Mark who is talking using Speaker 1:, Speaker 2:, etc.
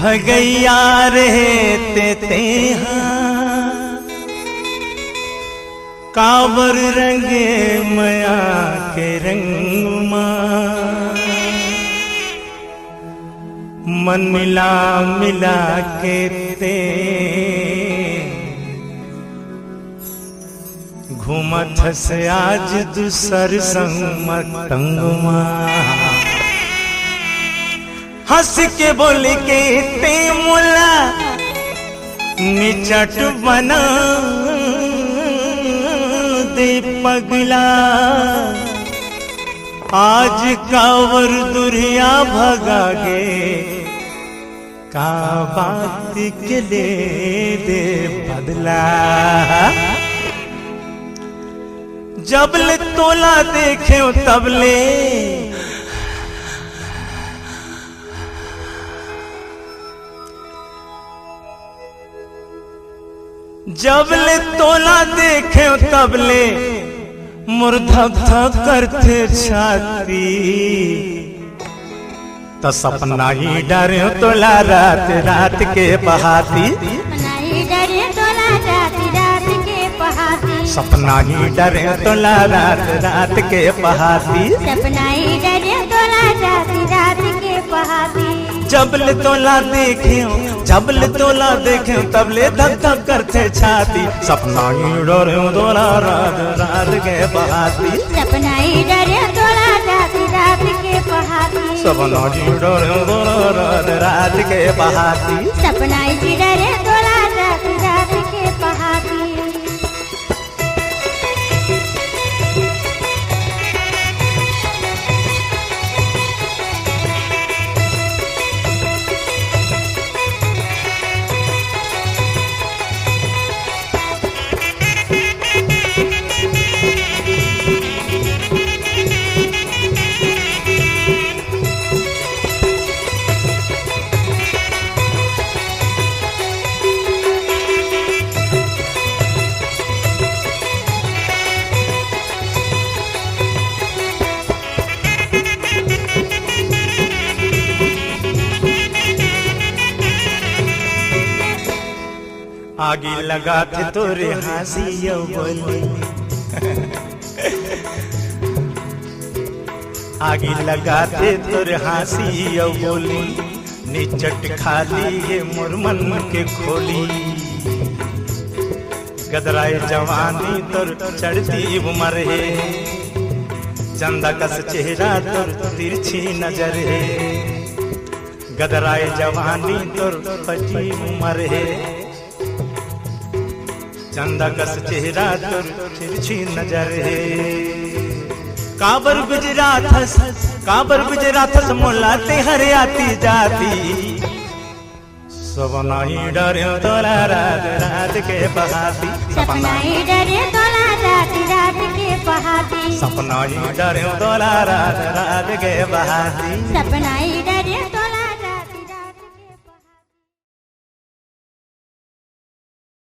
Speaker 1: भगैया रहते ते कांवर रंगे मया के रंग मन मिला मिला के ते घूमत से आज दूसर संग मतंगमा हंस के बोल के ते मुला निचट बना दे पगला आज कांवर दुरिया भगा गे का बात के ले दे बदला जबले तोला देखे तबले जबले तोला देखे तबले मुर्धक करते छाती तो सपना ही डरे तोला रात रात के बहाती सपना ही डरे तोला रात रात के बहाती
Speaker 2: सपना ही डरे तोला रात रात के बहाती
Speaker 1: जबले तोला देखे तबले धक धक करते छाती सपना ही डरे तोला रात रात के बहाती
Speaker 2: सपना ही डरे तोला रात रात के बहाती
Speaker 1: सपना ही डरे तोला रात रात के बहाती
Speaker 2: सपना ही डरे तोला रात रात के बहाती
Speaker 1: आगे लगा थे तोरे हंसी बोली आगे लगा थे तोरे हंसी बोली निचट खाली ये मुरमन के खोली गदराए जवानी तोर चढ़ती उम्र है चंदा कस चेहरा तोर तिरछी नजर है गदराए जवानी तोर पची उम्र है चंदा कस चेहरा तोर तिरछी नजर है काबर गुजरात मोलाते हरियाती जाती सपना ही डरे तोला रात रात के बहाती
Speaker 2: सपना ही डरे तोला रात रात के बहाती
Speaker 1: सपना ही डरे तोला रात रात के बहाती
Speaker 2: सपना ही डरे